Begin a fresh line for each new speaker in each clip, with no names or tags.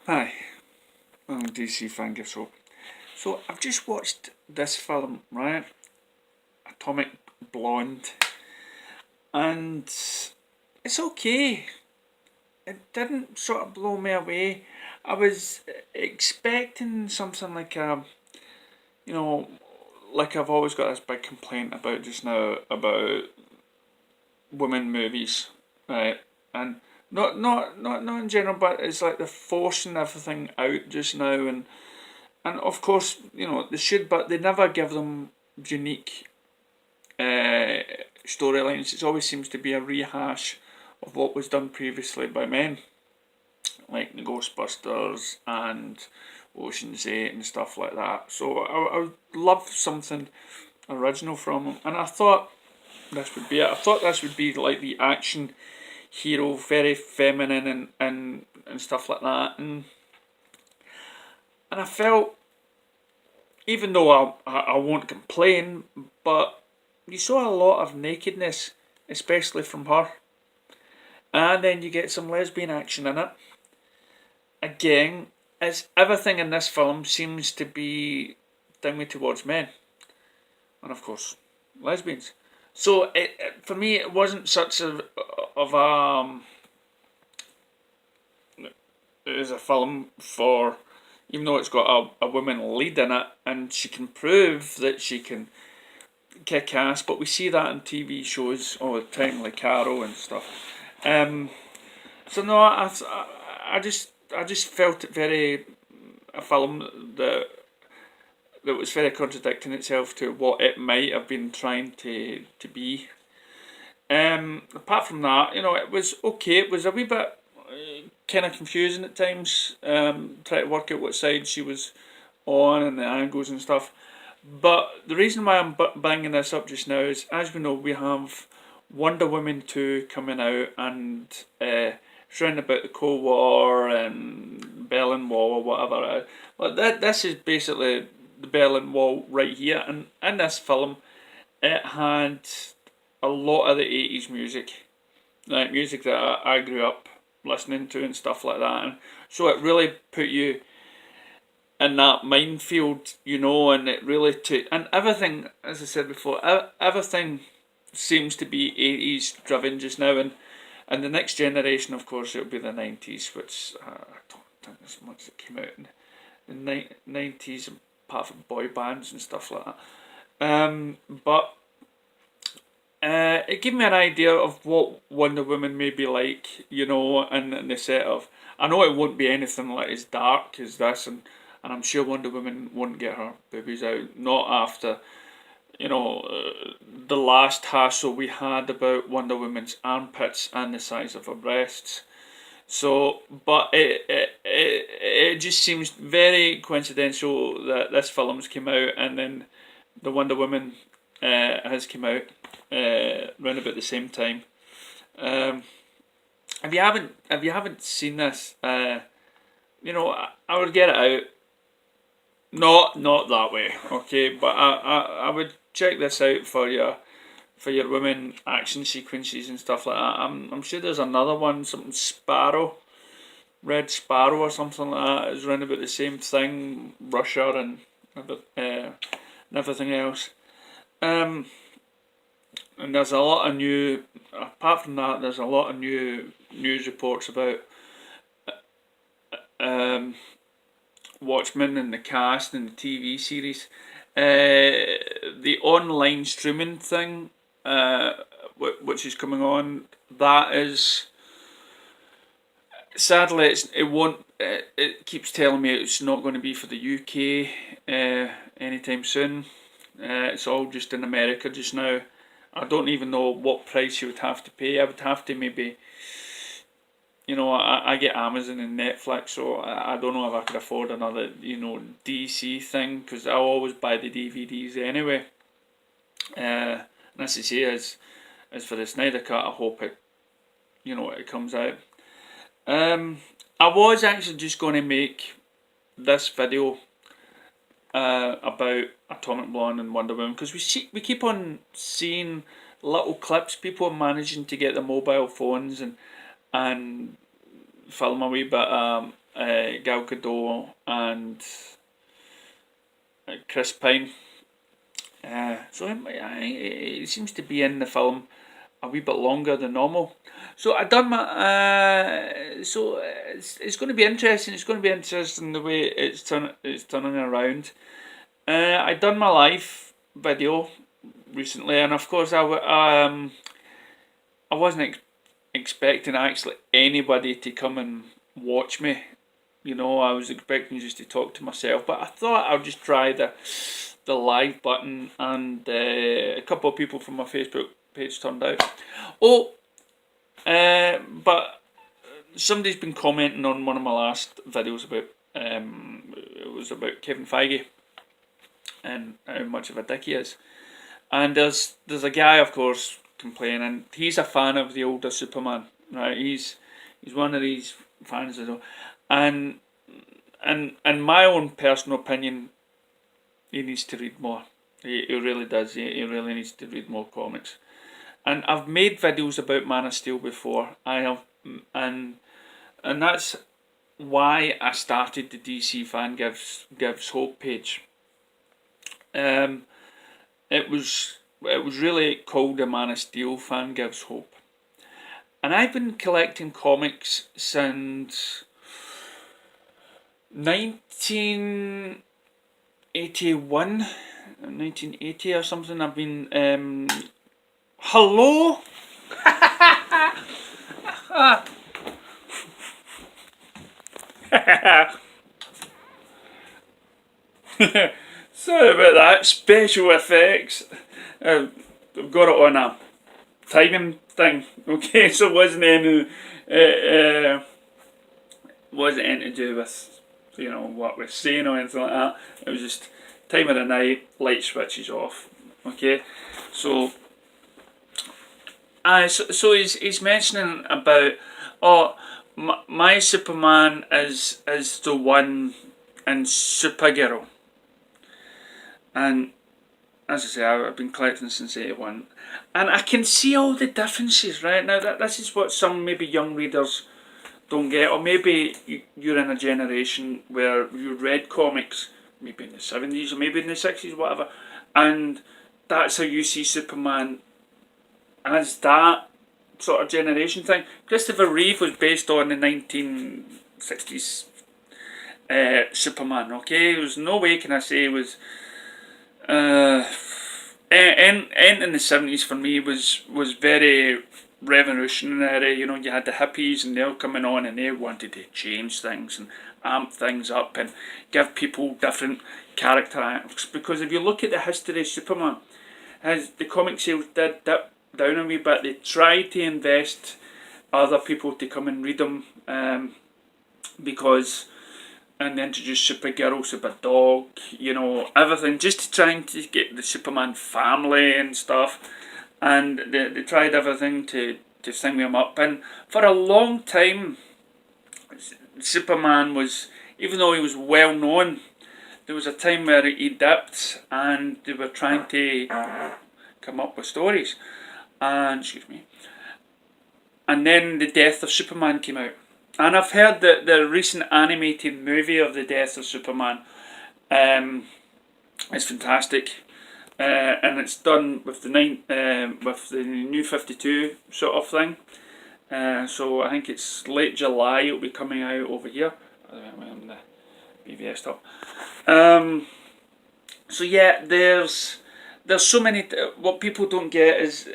Hi, I'm DC Fanger. So I've just watched this film, right? Atomic Blonde, and it's okay. It didn't sort of blow me away. I was expecting something like you know, like I've always got this big complaint about just now about women movies, right? And not in general, but it's like they're forcing everything out just now, and of course, they should, but they never give them unique uh, storylines. It always seems to be a rehash of what was done previously by men, like the Ghostbusters and Ocean's 8 and stuff like that. So I would love something original from them, and I thought this would be it. I thought this would be like the action hero, very feminine and stuff like that, and I felt, even though I won't complain, but you saw a lot of nakedness, especially from her. And then you get some lesbian action in it. Again, as everything in this film seems to be dimly towards men. And of course, lesbians. So for me, it wasn't such of it was a film for, even though it's got a woman lead in it, and she can prove that she can kick ass, but we see that in TV shows all the time, like Carol and stuff. Um, so no, I just felt it very, a film that was very contradicting itself to what it might have been trying to be. Apart from that, it was okay. It was a wee bit kind of confusing at times. Trying to work out what side she was on and the angles and stuff. But the reason why I'm banging this up just now is, as we know, we have Wonder Woman 2 coming out, and it's round about the Cold War and Berlin Wall or whatever. But this is basically the Berlin Wall right here, and in this film, it had a lot of the 80s music, like music that I grew up listening to and stuff like that. And so it really put you in that minefield, and it really took, and everything, as I said before, everything seems to be 80s driven just now, and the next generation, of course, it'll be the 90s, which I don't think there's much that came out in the 90s, apart from boy bands and stuff like that. But it gave me an idea of what Wonder Woman may be like, and the set of. I know it won't be anything like as dark as this, and I'm sure Wonder Woman won't get her boobies out. Not after, the last hassle we had about Wonder Woman's armpits and the size of her breasts. So, but it just seems very coincidental that this film's came out and then the Wonder Woman has come out around about the same time. Um, if you haven't seen this, I would get it out. Not that way, okay. But I would check this out for your women action sequences and stuff like that. I'm sure there's another one, something Sparrow, Red Sparrow or something like that. Is around about the same thing, Russia and everything else. Um, and there's a lot of new. Apart from that, there's a lot of new news reports about um, Watchmen and the cast and the TV series. The online streaming thing, which is coming on, that is, sadly, it won't. It keeps telling me it's not going to be for the UK anytime soon. It's all just in America just now. I don't even know what price you would have to pay. I would have to maybe, I get Amazon and Netflix, so I don't know if I could afford another, DC thing, because I'll always buy the DVDs anyway. And as I say, as for the Snyder Cut, I hope it comes out. I was actually just going to make this video about Atomic Blonde and Wonder Woman, because we keep on seeing little clips. People are managing to get their mobile phones and film a wee bit Gal Gadot and Chris Pine. So it seems to be in the film a wee bit longer than normal. So I done my. It's going to be interesting. It's going to be interesting the way it's turning around. I done my live video recently, and of course I wasn't expecting actually anybody to come and watch me. You know, I was expecting just to talk to myself, but I thought I'll just try the live button, and a couple of people from my Facebook page turned out. But somebody's been commenting on one of my last videos about it was about Kevin Feige and how much of a dick he is. And there's a guy, of course, complaining. He's a fan of the older Superman, right? He's one of these fans as well. And my own personal opinion, he needs to read more. He really does. He really needs to read more comics. And I've made videos about Man of Steel before. I have, and that's why I started the DC Fan Gives Hope page. It was really called the Man of Steel Fan Gives Hope, and I've been collecting comics since 1981, 1980 or something. I've been hello. Sorry about that. Special effects. I've got it on a timing thing. Okay, so it wasn't any to do with, you know, what we're saying or anything like that. It was just time of the night, light switches off. Okay, so he's mentioning about, oh, my Superman is the one in Supergirl. And as I say, I've been collecting since 81, and I can see all the differences right now. This is what some maybe young readers don't get, or maybe you're in a generation where you read comics, maybe in the 70s or maybe in the 60s, whatever, and that's how you see Superman as that sort of generation thing. Christopher Reeve was based on the 1960s Superman. Okay, there was no way can I say it was. In the 70s for me was very revolutionary. You know, you had the hippies and they were coming on and they wanted to change things and amp things up and give people different character arcs. Because if you look at the history of Superman, as the comic sales did dip down a wee bit, they tried to invest other people to come and read them, because. And they introduced Supergirl, Superdog, you know, everything, just trying to get the Superman family and stuff. And they tried everything to sing them up. And for a long time, Superman was, even though he was well known, there was a time where he dipped and they were trying to come up with stories. And, excuse me. And then the death of Superman came out. And I've heard that the recent animated movie of the death of Superman is fantastic, and it's done with the New 52 sort of thing. So I think it's late July. It'll be coming out over here on the BVS top. So yeah, there's so many. What people don't get is,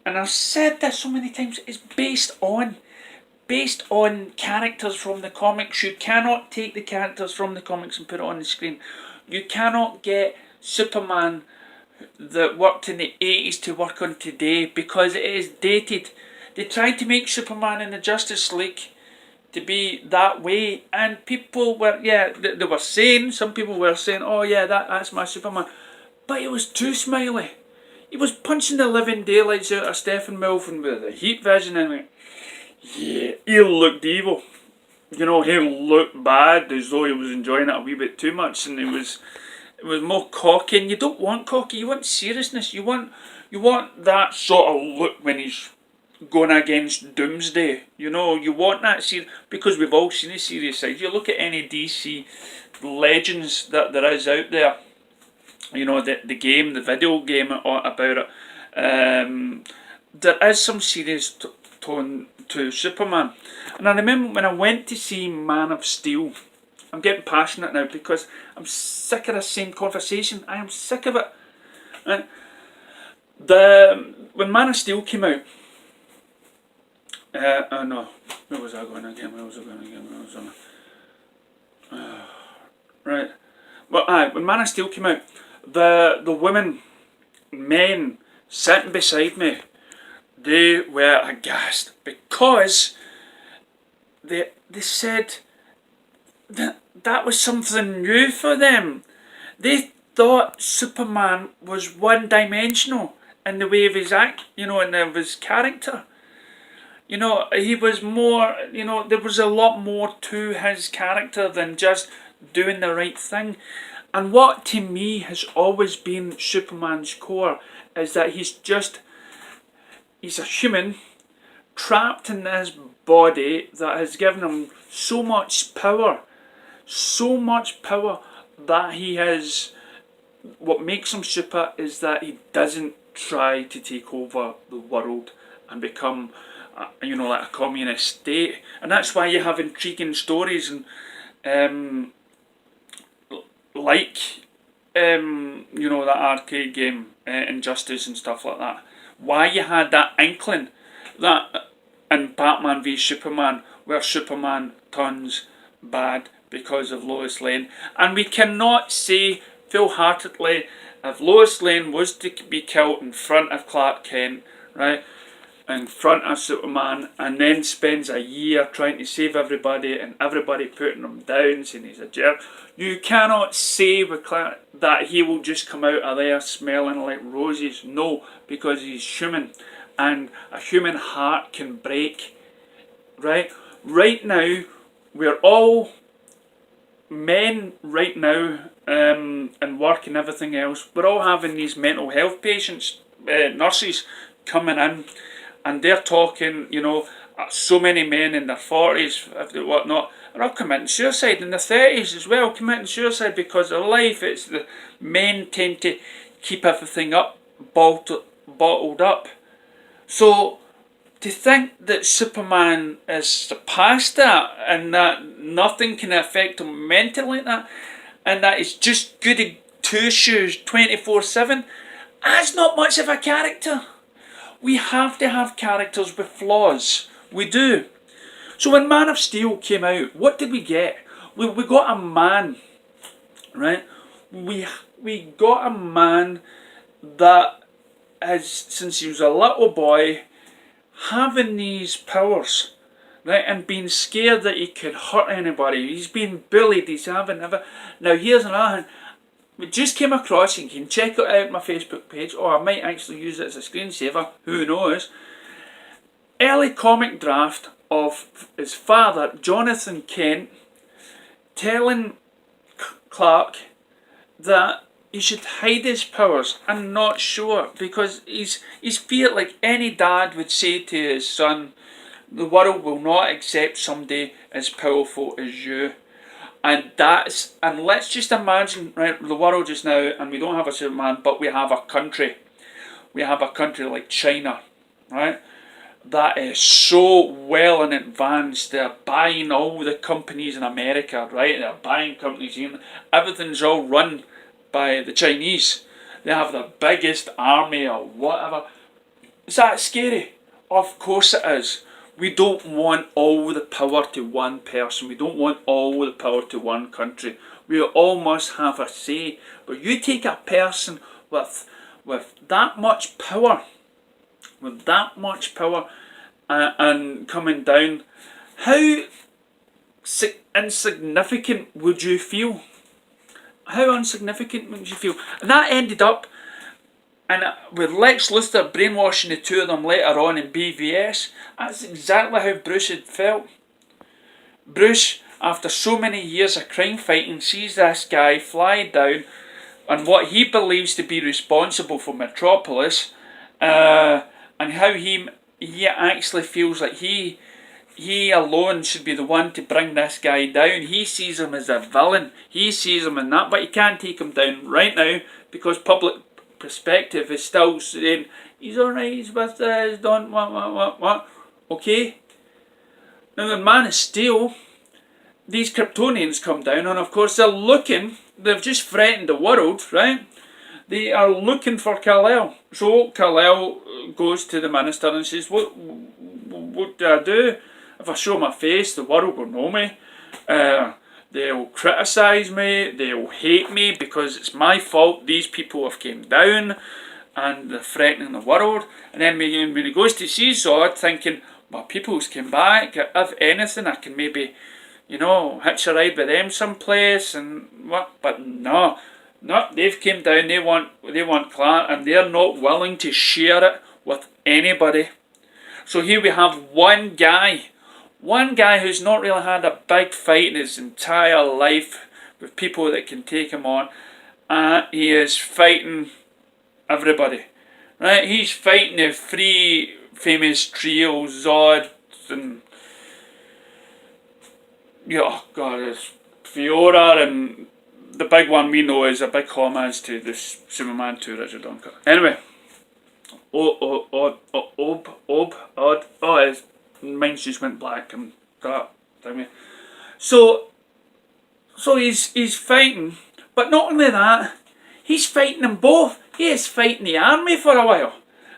and I've said this so many times, is based on characters from the comics. You cannot take the characters from the comics and put it on the screen. You cannot get Superman that worked in the 80s to work on today because it is dated. They tried to make Superman in the Justice League to be that way, and people were, they were saying, some people were saying, oh yeah, that's my Superman, but it was too smiley. He was punching the living daylights out of Stephen Melvin with the heat vision and like, yeah, he looked evil. You know, he looked bad, as though he was enjoying it a wee bit too much, and it was more cocky. And you don't want cocky. You want seriousness. You want that sort of look when he's going against Doomsday. You know, you want that series, because we've all seen the serious side. You look at any DC Legends that there is out there, you know, the game, the video game about it, there is some serious tone to Superman. And I remember when I went to see Man of Steel, I'm getting passionate now because I'm sick of the same conversation. I am sick of it. And when Man of Steel came out, no, where was I going again? Right. Well, when Man of Steel came out, the women, men sitting beside me, they were aghast because they said that was something new for them. They thought Superman was one-dimensional in the way of his act, you know, and of his character. You know, he was more, you know, there was a lot more to his character than just doing the right thing. And what to me has always been Superman's core is that he's a human trapped in this body that has given him so much power that he has. What makes him super is that he doesn't try to take over the world and become, you know, like a communist state. And that's why you have intriguing stories and you know, that arcade game, Injustice and stuff like that. Why you had that inkling that in Batman v Superman, where Superman turns bad because of Lois Lane. And we cannot say full-heartedly, if Lois Lane was to be killed in front of Clark Kent, right, in front of Superman, and then spends a year trying to save everybody and everybody putting him down, saying he's a jerk, you cannot say with Clark that he will just come out of there smelling like roses. No, because he's human, and a human heart can break. Right now, we're all men right now, and work and everything else. We're all having these mental health patients, nurses coming in, and they're talking, you know, so many men in their 40s, whatnot, are all committing suicide, in their 30s as well, committing suicide because of life. It's the men tend to keep everything up, bottled up. So to think that Superman is surpassed that, and that nothing can affect him mentally like that, and that he's just goody two shoes 24/7, that's not much of a character. We have to have characters with flaws. We do. So when Man of Steel came out, what did we get? We got a man, right? We got a man that has, since he was a little boy, having these powers, right, and being scared that he could hurt anybody. He's been bullied. He's having never. Now here's another thing. We just came across, and you can check it out on my Facebook page, or I might actually use it as a screensaver, who knows. Early comic draft of his father, Jonathan Kent, telling Clark that he should hide his powers. I'm not sure, because he's feared, like any dad would say to his son, the world will not accept somebody as powerful as you. And let's just imagine, right, the world just now, and we don't have a Superman, but we have a country. We have a country like China, right, that is so well in advance. They're buying all the companies in America, right? They're buying companies here. Everything's all run by the Chinese. They have the biggest army or whatever. Is that scary? Of course it is. We don't want all the power to one person. We don't want all the power to one country. We all must have a say. But you take a person with that much power, and coming down, how insignificant would you feel? How insignificant would you feel? And that ended up, and with Lex Luthor brainwashing the two of them later on in BVS, that's exactly how Bruce had felt. Bruce, after so many years of crime fighting, sees this guy fly down on what he believes to be responsible for Metropolis, and how he he actually feels like he alone should be the one to bring this guy down. He sees him as a villain. He sees him in that, but he can't take him down right now because public perspective is still saying he's alright, he's with us, don't what. Okay? Now in Man of Steel, these Kryptonians come down and of course they've just threatened the world, right? They are looking for Kal-El. So Kal-El goes to the minister and says, what do I do? If I show my face, the world will know me. They'll criticise me, they'll hate me because it's my fault these people have came down and they're threatening the world. And then when he goes to see Zod thinking, my people's came back, if anything I can maybe, hitch a ride with them someplace and what, but no, they've came down, they want Clark and they're not willing to share it with anybody. So here we have one guy who's not really had a big fight in his entire life with people that can take him on. He is fighting everybody. Right? He's fighting the three famous trio, Zod and it's Fiora, and the big one we know is a big homage to this Superman 2 Richard Donker. Anyway. His mind just went black and that. So he's fighting, but not only that, he's fighting them both. He is fighting the army for a while,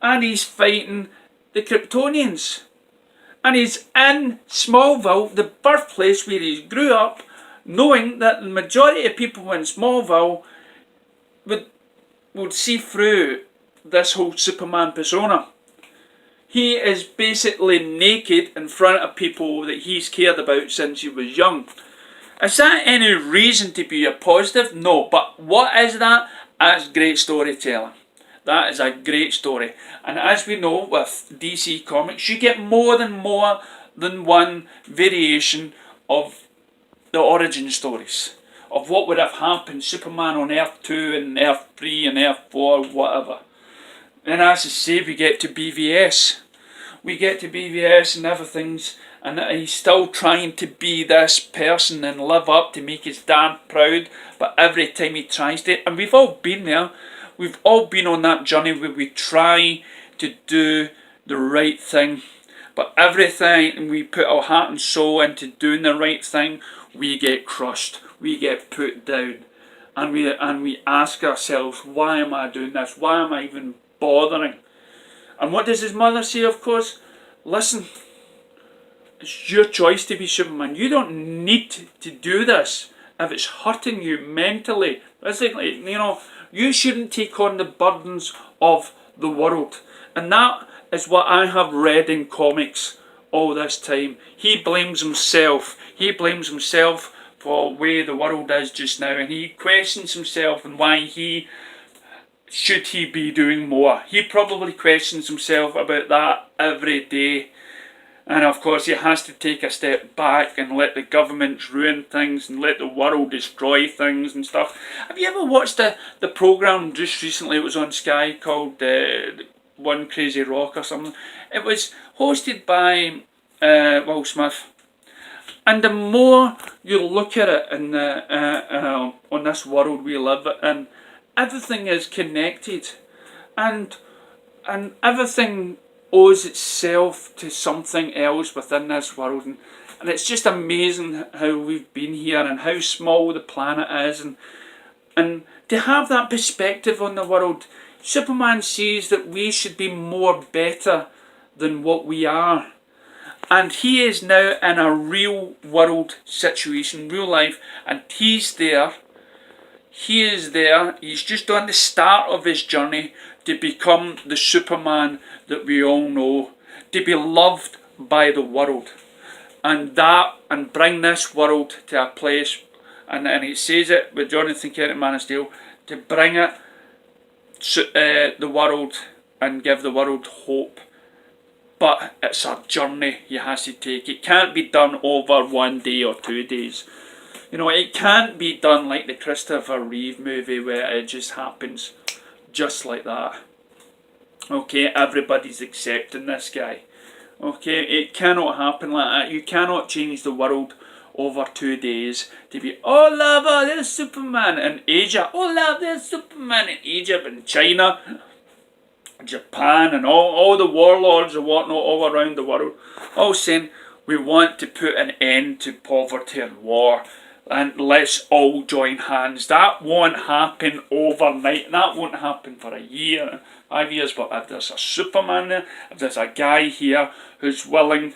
and he's fighting the Kryptonians, and he's in Smallville, the birthplace where he grew up, knowing that the majority of people in Smallville would see through this whole Superman persona. He is basically naked in front of people that he's cared about since he was young. Is that any reason to be a positive? No, but what is that? That's great storytelling. That is a great story. And as we know with DC Comics, you get more than one variation of the origin stories of what would have happened, Superman on Earth 2 and Earth 3 and Earth 4, whatever. And as I say, we get to BVS. And everything's, and he's still trying to be this person and live up to make his dad proud, but every time he tries to, and we've all been there, we've all been on that journey where we try to do the right thing, but everything we put our heart and soul into doing the right thing, we get crushed, we get put down, and we ask ourselves, why am I doing this? Why am I even bothering? And what does his mother say, of course? Listen, it's your choice to be Superman. You don't need to do this if it's hurting you mentally, physically. You shouldn't take on the burdens of the world. And that is what I have read in comics all this time. He blames himself. He blames himself for the way the world is just now. And he questions himself and why should he be doing more? He probably questions himself about that every day. And of course he has to take a step back and let the governments ruin things and let the world destroy things and stuff. Have you ever watched the programme just recently? It was on Sky called One Crazy Rock or something. It was hosted by Will Smith. And the more you look at it in on this world we live in, everything is connected, and everything owes itself to something else within this world, and it's just amazing how we've been here and how small the planet is, and to have that perspective on the world. Superman sees that we should be more better than what we are, and he is now in a real world situation, real life, and he's there. He is there, he's just on the start of his journey to become the Superman that we all know, to be loved by the world, and bring this world to a place, and he says it with Jonathan Kent and Man of Steel, to bring it the world and give the world hope. But it's a journey he has to take. It can't be done over 1 day or 2 days. It can't be done like the Christopher Reeve movie where it just happens just like that. Okay, everybody's accepting this guy. Okay, it cannot happen like that. You cannot change the world over 2 days to be, oh love, there's Superman in Asia, oh love, there's Superman in Egypt and China, Japan, and all the warlords and whatnot all around the world, all saying we want to put an end to poverty and war, and let's all join hands. That won't happen overnight. That won't happen for a year, 5 years. But if there's a Superman there, if there's a guy here who's willing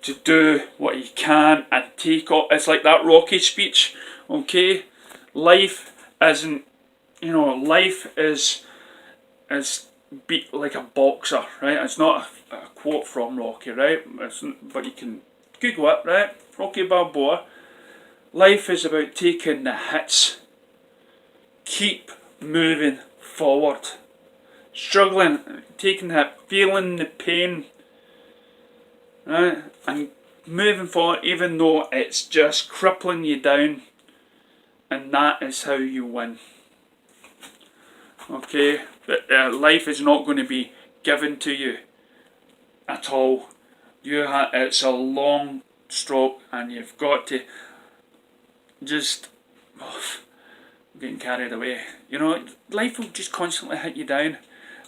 to do what he can and take off, it's like that Rocky speech. Okay, life isn't, life is beat like a boxer, right? It's not a quote from Rocky, right? But you can Google it, right? Rocky Balboa. Life is about taking the hits. Keep moving forward. Struggling, taking the hit, feeling the pain, right? And moving forward even though it's just crippling you down. And that is how you win. Okay? But life is not going to be given to you at all. It's a long stroke and you've got to just, I'm getting carried away. Life will just constantly hit you down,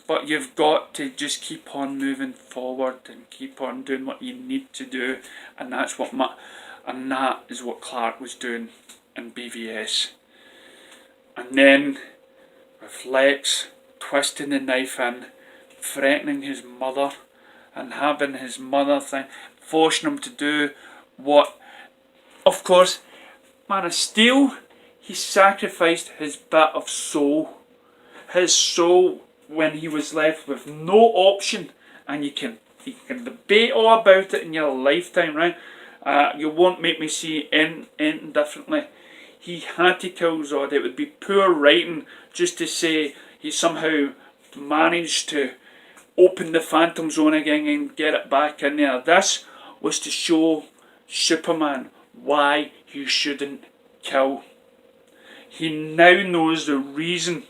but you've got to just keep on moving forward and keep on doing what you need to do, and that is what Clark was doing in BVS. And then with Lex twisting the knife in, threatening his mother, and having his mother forcing him to do what, of course, Man of Steel, he sacrificed his bit of soul. His soul when he was left with no option. And you can debate all about it in your lifetime, right? You won't make me see anything differently. He had to kill Zod. It would be poor writing just to say he somehow managed to open the Phantom Zone again and get it back in there. This was to show Superman why you shouldn't kill. He now knows the reason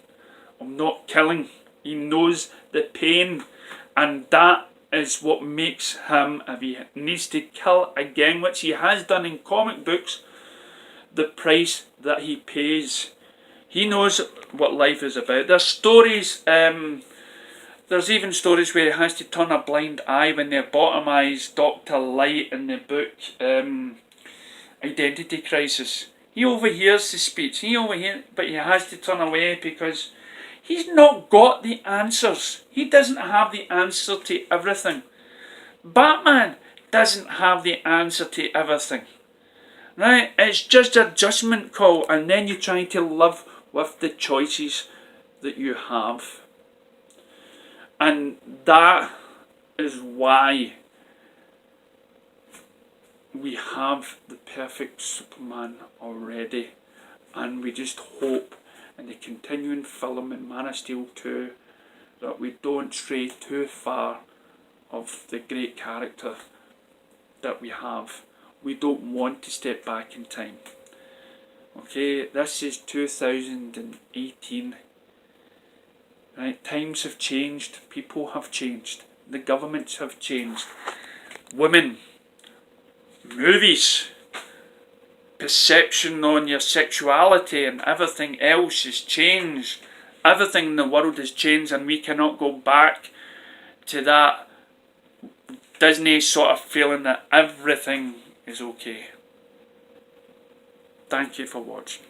of not killing. He knows the pain, and that is what makes him, if he needs to kill again, which he has done in comic books, the price that he pays. He knows what life is about. There's stories, there's even stories where he has to turn a blind eye when they bottomise Dr. Light in the book Identity Crisis. He overhears the speech, but he has to turn away because he's not got the answers. He doesn't have the answer to everything. Batman doesn't have the answer to everything. Right? It's just a judgment call, and then you're trying to live with the choices that you have. And that is why we have the perfect Superman already, and we just hope in the continuing film in Man of Steel 2 that we don't stray too far of the great character that we have. We don't want to step back in time. Okay, this is 2018. Right, times have changed, people have changed, the governments have changed. Women, movies, perception on your sexuality and everything else has changed. Everything in the world has changed, and we cannot go back to that Disney sort of feeling that everything is okay. Thank you for watching.